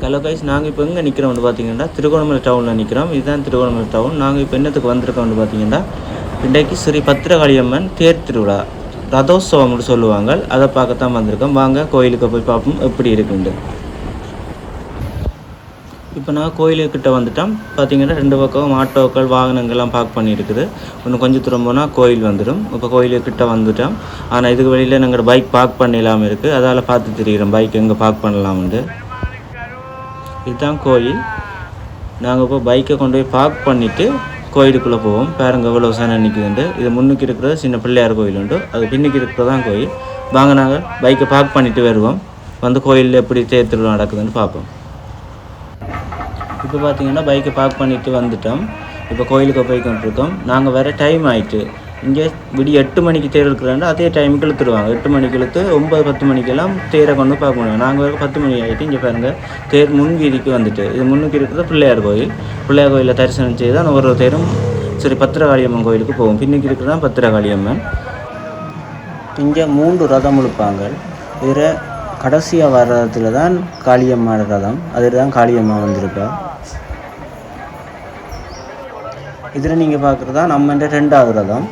Hello guys, நாங்கள் இப்போ எங்கே நிற்கிறோம்னு பார்த்தீங்கன்னா திருகோணமலை டவுனில் நிற்கிறோம். இதுதான் திருகோணமலை டவுன். நாங்கள் இப்போ என்னத்துக்கு வந்திருக்கோம்னு பார்த்தீங்கன்னா இன்றைக்கு ஸ்ரீ பத்திரகாளியம்மன் தேர் திருவிழா ரதோத்சவம்னு சொல்லுவாங்க. அதை பார்க்கத்தான் வந்திருக்கோம். வாங்க கோயிலுக்கு போய் பார்ப்போம் எப்படி இருக்குண்டு. இப்போ நான் கோயிலுக்கிட்ட வந்துட்டோம். பார்த்தீங்கன்னா 2 பக்கம் ஆட்டோக்கள் வாகனங்கள்லாம் பார்க் பண்ணியிருக்குது. இன்னும் கொஞ்சம் தூரம் போனால் கோயில் வந்துடும். இப்போ கோயிலுக்கிட்ட வந்துட்டோம். ஆனால் இதுக்கு வெளியில் நாங்கள் பைக் பார்க் பண்ணிடலாமல் இருக்குது. அதால் பார்த்து தெரிகிறோம் பைக் எங்கே பார்க் பண்ணலாம்ண்டு. இதுதான் கோயில். நாங்கள் இப்போ பைக்கை கொண்டு போய் பார்க் பண்ணிவிட்டு கோயிலுக்குள்ளே போவோம். பாருங்க எவ்வளோ சனம் நிற்குதுண்டு. இது முன்னுக்கு இருக்கிறது சின்ன பிள்ளையார் கோயில் உண்டு, அது பின்னுக்கு இருக்கிறதான் கோயில். வாங்க நாங்கள் பைக்கை பார்க் பண்ணிவிட்டு வருவோம். வந்து கோயிலில் எப்படி தேர் திருவிழா நடக்குதுன்னு பார்ப்போம். இப்போ பார்த்தீங்கன்னா பைக்கை பார்க் பண்ணிவிட்டு வந்துட்டோம். இப்போ கோயிலுக்கு போய் கொண்டிருக்கோம். நாங்கள் வேறு டைம் ஆகிட்டு இங்கே விடிய 8 மணிக்கு தேர் இருக்கிறாங்க. அதே டைமுக்கு இழுத்துருவாங்க. 8 மணிக்கு இழுத்து 9-10 மணிக்கெல்லாம் தேரை கொண்டு பார்க்க முடியும். நாங்கள் வேறு 10 மணி ஆகிட்டு இங்கே பாருங்கள் தேர் முன்வீதிக்கு வந்துட்டு. இது முன்னுக்கு இருக்கிறது பிள்ளையார் கோயில். பிள்ளையார் கோயிலில் தரிசனம் செய்து தான் ஒரு தேரும் சரி பத்திரகாளியம்மன் கோயிலுக்கு போவோம். பின்னுக்கு இருக்கிறது தான் பத்திரகாளியம்மன். இங்கே 3 ரதம் இழுப்பாங்க. இதில் கடைசியாக வர ரதத்தில் தான் காளியம்மன் ரதம். அதில் தான் காளியம்மா வந்திருக்கா. இதில் நீங்கள் பார்க்குறது தான் நம்மன்ற 2வது ரதம்.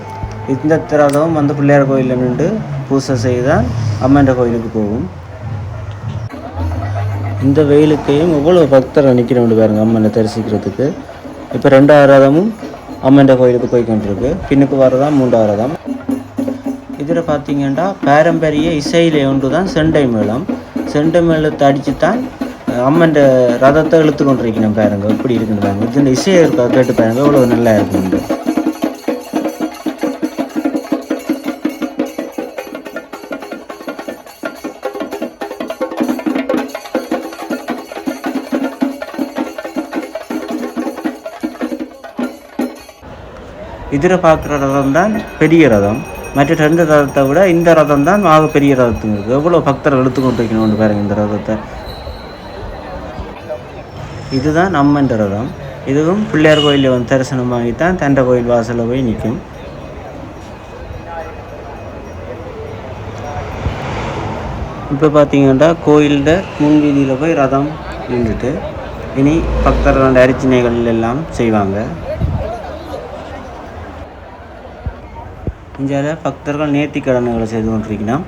இந்த ரதம் வந்து பிள்ளையார் கோயிலில் நின்று பூசை செய்தால் அம்மன்ற கோயிலுக்கு போகும். இந்த வெயிலுக்கையும் எவ்வளோ பக்தர்கள் நிற்கிறவங்க பாருங்க அம்மனை தரிசிக்கிறதுக்கு. இப்போ 2வது ரதமும் அம்மன்ற கோயிலுக்கு போய் கொண்டிருக்கு. பின்னுக்கு வரதான் 3வது ரதம். இதில் பார்த்தீங்கன்னா பாரம்பரிய இசையில் ஒன்று தான் செண்டை மேளம். செண்டை மேளத்தை அடித்து தான் அம்மன் ரதத்தை இழுத்து கொண்டிருக்கணும். பாருங்க எப்படி இருக்குன்னு பாருங்க. இந்த இசையை கேட்டு பாருங்க எவ்வளோ நல்லா இருக்குண்டு. இதில் பார்க்குற ரதம் தான் பெரிய ரதம். மற்ற 2 ரதத்தை விட இந்த ரதம் தான் பெரிய ரதத்துக்கு இருக்குது. எவ்வளோ பக்தர்கள் இழுத்து கொண்டிருக்கணும்னு பாருங்க இந்த ரதத்தை. இதுதான் அம்மன் ரதம். இதுவும் பிள்ளையார் கோயிலில் வந்து தரிசனம் வாங்கித்தான் தண்டை கோயில் வாசலில் போய் நிற்கும். இப்போ பார்த்தீங்கன்னா கோயிலில் முன்வீதியில் போய் ரதம் நின்றுட்டு இனி பக்தர்களோட அர்ச்சனைகள் எல்லாம் செய்வாங்க. இங்கே பக்தர்கள் நேர்த்திக்கடன்களை செய்து கொண்டிருக்கணும்.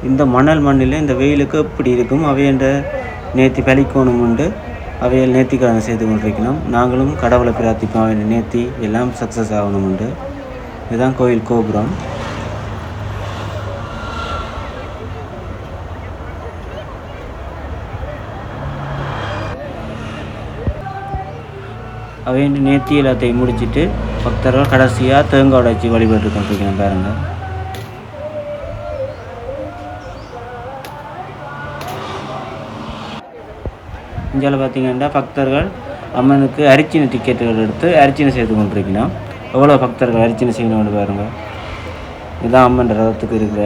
இந்த மண்ணில் இந்த வெயிலுக்கு எப்படி இருக்கும் அவையன்ற நேர்த்தி பலிக்கோணும் உண்டு. அவையில் நேர்த்திக்கடனை செய்து கொண்டிருக்கணும். நாங்களும் கடவுளை பிரார்த்திப்போம் அவை நேர்த்தி எல்லாம் சக்ஸஸ் ஆகணும் உண்டு. இதுதான் கோயில் கோபுரம். அவை நேர்த்தி எல்லாத்தையும் முடிச்சுட்டு பக்தர்கள் கடைசியாக தேங்காய் உடைச்சி வழிபட்டு கொண்டிருக்கணும். பாருங்கள் இங்கே பார்த்தீங்கன்னா பக்தர்கள் அம்மனுக்கு அரிச்சனை டிக்கெட்டுகள் எடுத்து அரிச்சனை செய்து கொண்டிருக்கணும். எவ்வளோ பக்தர்கள் அரிச்சனை செய்யணும்னு பாருங்கள். இதுதான் அம்மன் ரதத்துக்கு இருக்கிற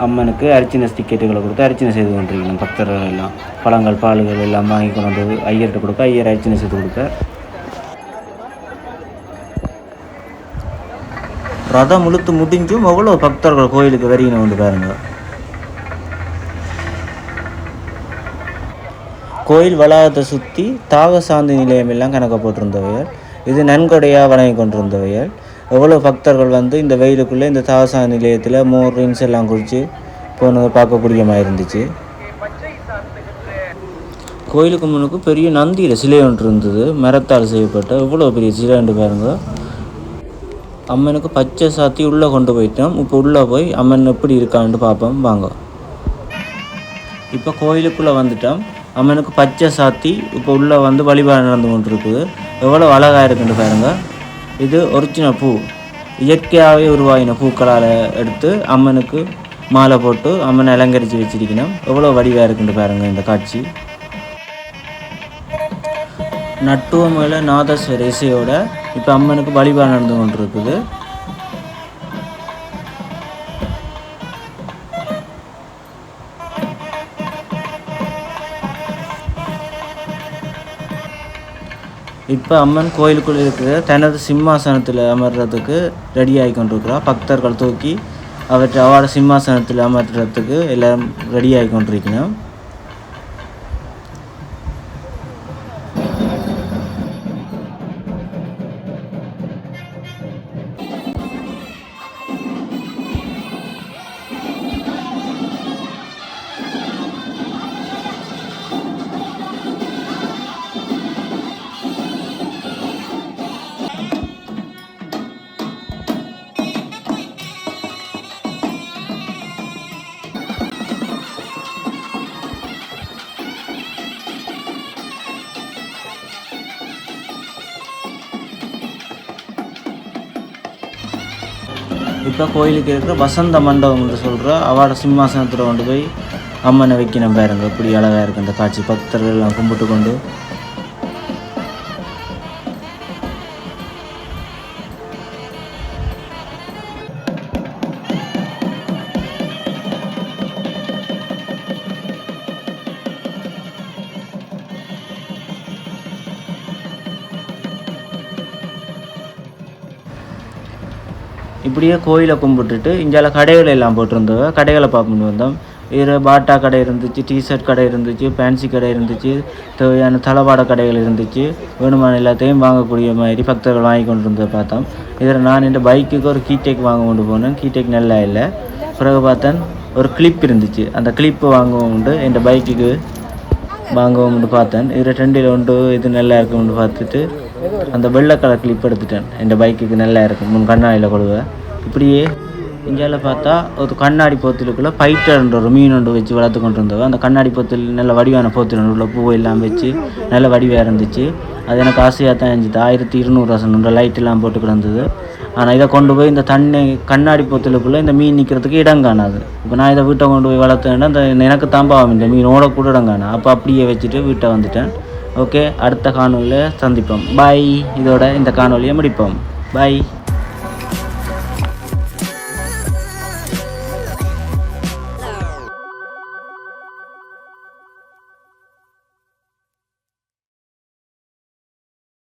அம்மனுக்கு அரிச்சனை டிக்கெட்டுகளை கொடுத்து அரிச்சனை செய்து கொண்டிருக்கணும். பக்தர்கள் எல்லாம் பழங்கள் பால்கள் எல்லாம் வாங்கி கொண்டு வந்து ஐயர்கிட்ட கொடுக்க ஐயர் அரிச்சனை செய்து கொடுக்க. ரதம் முழுத்து முடிஞ்சும் எவ்வளோ பக்தர்கள் கோயிலுக்கு வரீங்கன்னு பாருங்க. கோயில் வளாகத்தை சுற்றி தாக சாந்தி நிலையம் எல்லாம் கணக்க போட்டிருந்தவையல். இது நன்கொடையாக வணங்கி கொண்டிருந்தவையல். எவ்வளோ பக்தர்கள் வந்து இந்த வெயிலுக்குள்ளே இந்த தாக சாந்தி நிலையத்தில் மோர் ட்ரிங்க்ஸ் எல்லாம் குடித்து போனதை பார்க்கக்கூடிய மாதிரி இருந்துச்சு. கோயிலுக்கு முன்னுக்கு பெரிய நந்தியில் சிலை ஒன்று இருந்தது, மரத்தால் செய்யப்பட்ட. எவ்வளோ பெரிய சிலை ஒன்று பாருங்க. அம்மனுக்கு பச்சை சாத்தி உள்ளே கொண்டு போயிட்டோம். இப்போ உள்ளே போய் அம்மன் எப்படி இருக்கான்னு பார்ப்போம் வாங்க. இப்போ கோயிலுக்குள்ளே வந்துட்டோம். அம்மனுக்கு பச்சை சாத்தி இப்போ உள்ளே வந்து வழிபாடு நடந்து கொண்டு இருக்குது. எவ்வளோ அழகாக இருக்குன்னு பாருங்கள். இது ஒரிஜினல் பூ, இயற்கையாகவே உருவாகின பூக்களால் எடுத்து அம்மனுக்கு மாலை போட்டு அம்மனை அலங்கரித்து வச்சிருக்கணும். எவ்வளோ வடிவாக இருக்குன்னு பாருங்கள் இந்த காட்சி. நட்டுவமேல நாதஸ்வர இசையோட இப்போ அம்மனுக்கு வழிபாடு நடந்து கொண்டு இருக்குது. இப்போ அம்மன் கோயிலுக்குள்ளே இருக்கிற தனது சிம்மாசனத்தில் அமர்றதுக்கு ரெடி ஆகி கொண்டிருக்கிறார். பக்தர்கள் தூக்கி அவற்றை அவரோட சிம்மாசனத்தில் அமர்றதுக்கு எல்லாம் ரெடி ஆகி கொண்டிருக்கணும். இப்போ கோயிலுக்கு இருக்கிற வசந்த மண்டபம் என்று சொல்கிற அவட சிம்மாசனத்தில் கொண்டு போய் அம்மனை வைக்கணும் பாருங்க. இப்படி அழகாக இருக்குது அந்த காட்சி. பக்தர்கள் எல்லாம் கும்பிட்டு கொண்டு இப்படியே கோயிலை கும்பிட்டுட்டு இந்தியாவில் கடைகள் எல்லாம் போட்டிருந்தவ கடைகளை பார்த்துட்டு வந்தோம். வேறு பாட்டா கடை இருந்துச்சு, டிஷர்ட் கடை இருந்துச்சு, ஃபேன்சி கடை இருந்துச்சு, தேவையான தளவாட கடைகள் இருந்துச்சு. வேணுமான எல்லாத்தையும் வாங்கக்கூடிய மாதிரி பக்தர்கள் வாங்கி கொண்டு இருந்ததை பார்த்தோம். இதில் நான் இந்த பைக்குக்கு ஒரு கீடேக் வாங்க கொண்டு போனேன். கீடேக் நல்லா இல்லை. பிறகு பார்த்தேன் ஒரு கிளிப் இருந்துச்சு. அந்த கிளிப்பு வாங்குவோம் உண்டு என் பைக்குக்கு வாங்குவோம்னு பார்த்தேன். இதில் ரெண்டில் உண்டு இது நல்லா இருக்கும்னு பார்த்துட்டு அந்த வெள்ளை கலர் கிளிப் எடுத்துட்டேன். என் பைக்குக்கு நல்லா இருக்கும். முன் கண்ணாடியில் கொடுவேன். இப்படியே இந்தியாவில் பார்த்தா ஒரு கண்ணாடி போத்திலுக்குள்ளே பைட்டர்ன்ற ஒரு மீன் ஒன்று வச்சு வளர்த்து கொண்டு இருந்தவ. அந்த கண்ணாடி போத்தில் நல்ல வடிவான போத்தில் உள்ள பூ எல்லாம் வச்சு நல்ல வடிவாக இருந்துச்சு. அது எனக்கு ஆசையாக தான் இருந்துச்சு. 1200 சொன்ன லைட் எல்லாம் போட்டு கிடந்தது. ஆனால் இதை கொண்டு போய் இந்த தண்ணி கண்ணாடி போத்திலுக்குள்ளே இந்த மீன் நிற்கிறதுக்கு இடம் காணாது. இப்போ நான் இதை வீட்டை கொண்டு போய் வளர்த்தேன்னா அந்த எனக்கு தாம்பாவும் இந்த மீனோட கூட இடம் காணா. அப்போ அப்படியே வச்சுட்டு வீட்டை வந்துட்டேன். ஓகே, அடுத்த காணொலியில் சந்திப்போம். பாய். இதோட இந்த காணொலியை முடிப்போம். பாய்.